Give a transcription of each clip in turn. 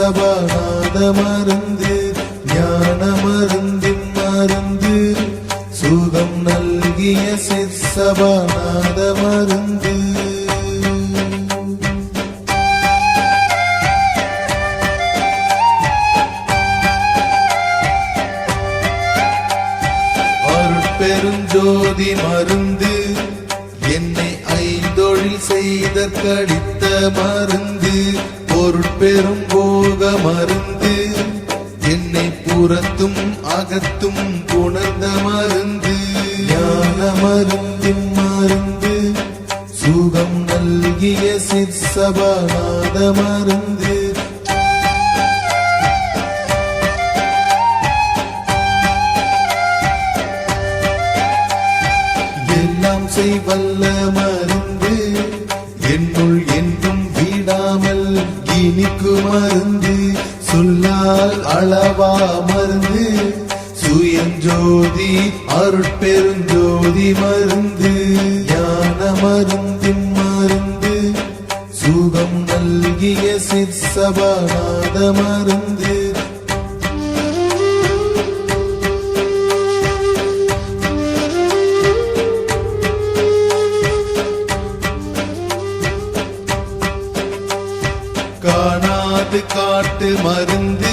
சபாநாத மருந்து ஞான மருந்தின் மருந்து சுகம் நல்கிய சிற்சபாநாத மருந்து. அருட்பெருஞ்சோதி மருந்து என்னை ஐந்தொழில் செய்தற்கடித்த மருந்து பொருட்பெரும் போக மருந்து என்னை புறத்தும் அகத்தும் புணர்ந்த மருந்து ஞான மருந்தின் மருந்து சுகம் நல்கிய சிற்சபாநாத மருந்து. எல்லாம் செய்வல்ல மருந்து என்னுள் என்றும் விடாமல் இனிக்கு மருந்து சொல்லால் அளவா மருந்து சுயஞ்சோதி அருட்பெருஞ்சோதி மருந்து ஞான மருந்தின் மருந்து சுகம் நல்கிய சிற்சபாநாத மருந்து. காணாது காட்டு மருந்து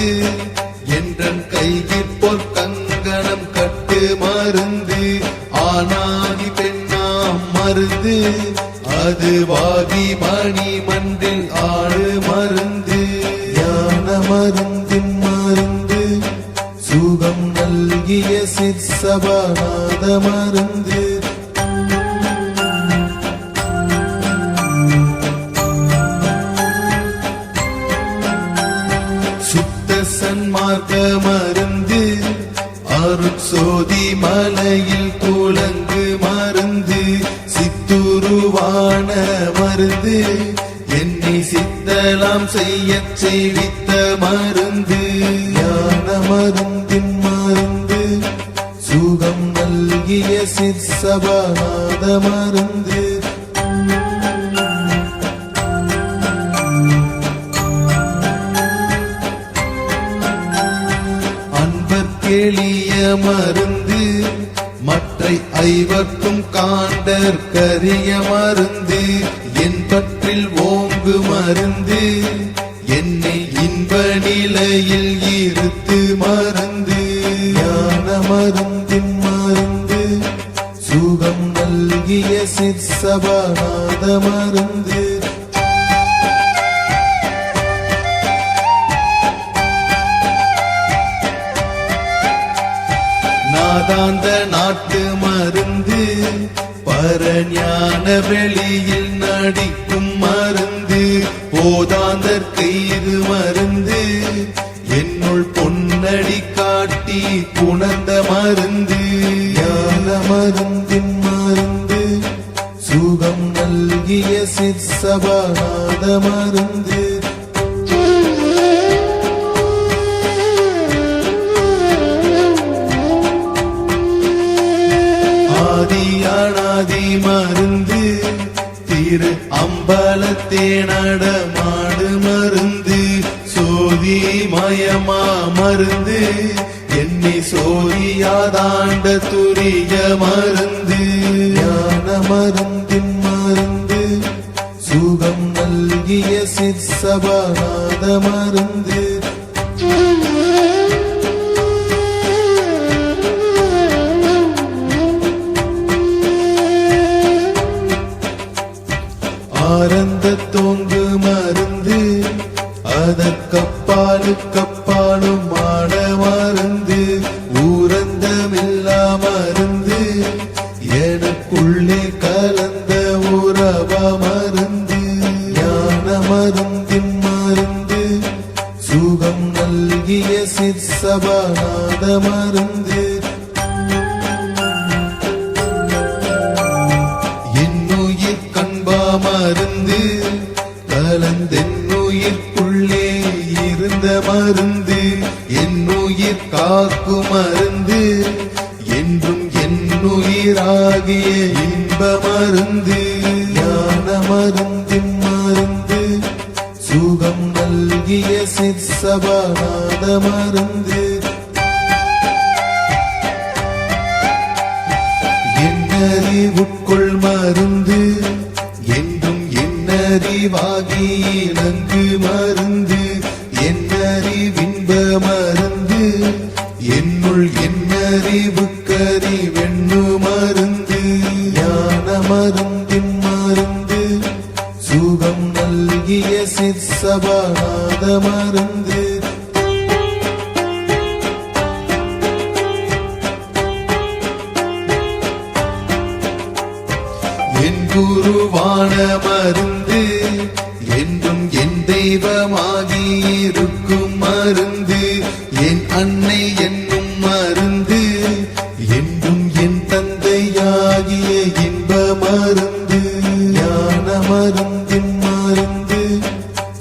என்றன் கையில் பொற்கங்கணம் கட்டு மருந்து ஆனாதி பெண்ணாம் மருந்து அது வாகி மணி மன்றில் ஆடு மருந்து ஞான மருந்தின் மருந்து சுகம் நல்கிய சிற்சபாநாத மருந்து. சன்மார்க்க மருந்து அருட்சோதி மலையில் துலங்கு மருந்து சித்துருவான மருந்து என்னை சித்தலாம் செய்ய செய்வித்த மருந்து ஞான மருந்தின் மருந்து சுகம் நல்கிய சிற்சபாநாத மருந்து. எளிய மருந்து மற்றை ஐவர்க்கும் காண்டற்கரிய மருந்து என் பற்றில் ஓங்கு மருந்து என்னை இன்ப நிலையில் இருத்து மருந்து ஞான மருந்தின் மருந்து சுகம் நல்கிய சிற்சபாநாத மருந்து. நாதாந்த நாட்டு மருந்து பரஞான வெளியில் நடிக்கும் மருந்து போதாந்தற் கயிறு மருந்து என்னுள் பொன்னடி காட்டி புணர்ந்த மருந்து ஞான மருந்தின் மருந்து சுகம் நல்கிய சிற்சபாநாத மருந்து. ஆதியானாதி மருந்து திரு அம்பலத்தே நடமாடு மருந்து சோதி மயமா மருந்து என்னை சோதியாதாண்ட துரிய மருந்து ஞான மருந்தின் மருந்து சுகம் நல்கிய சிற்சபாநாத மருந்து. ஆரந்த தோங்கு மருந்து அதற்கப்பாலும் ஆட மருந்து ஊரந்தமில்லா மருந்து எனக்குள்ளே கலந்த உறவ மருந்து ஞான மருந்தின் மருந்து சுகம் நல்கிய சிற்சபாநாத மருந்து. மருந்து கலந்தென்னுயிர்க்குள்ளே இருந்த மருந்து என்னுயிர் காக்கும் மருந்து என்றும் என்னுயிராகிய இன்ப மருந்து ஞான மருந்தின் மருந்து சுகம் நல்கிய சிற்சபாநாத சிற்சபாநாத மருந்து என்னறிவுட்கொள் மருந்து என்றும் என்னறிவாகி இணங்கு மருந்து என்னறிவின்ப மருந்து என்னுள் என்னறிவுக்கறி வெண்ணு மருந்து ஞான மருந்தின் மருந்து சுகம் நல்கிய சிற்சபாநாத மருந்து என் குருவான மருந்து என்றும் என் தெய்வமாகி இருக்கும் மருந்து என் அன்னை என்னும் மருந்து என்றும் என் தந்தையாகிய இன்ப மருந்து ஞான மருந்தின் மருந்து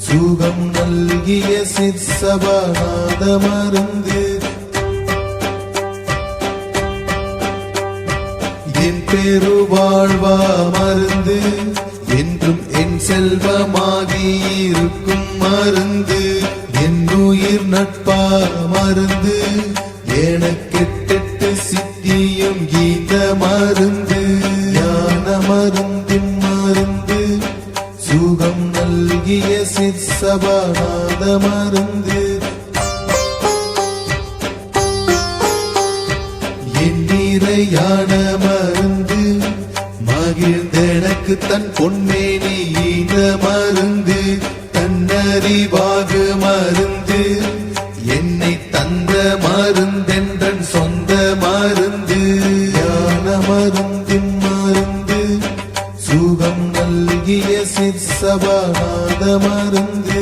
சுகம் நல்கிய சிற்சபாநாத மருந்து என் பெருவாழ்வா மருந்து என்றும் என் செல்வமாகி இருக்கும் மருந்து என் உயிர் நட்பா மருந்து எனக்கெட்டெட்டு சித்தியும் கீத மருந்து ஞான மருந்தின் மருந்து சுகம் நல்கிய சிற்சபாநாத மருந்து என் நிறையான மருந்து மகிழ்ந்தெனக்கு தன் பொன்மேனி ஈந்த மருந்து தன்னறிவாகு மருந்து என்னை தந்த மருந்தென்றன் சொந்த மருந்து ஞான மருந்தின் மருந்து சுகம் நல்கிய சிற்சபாநாத மருந்து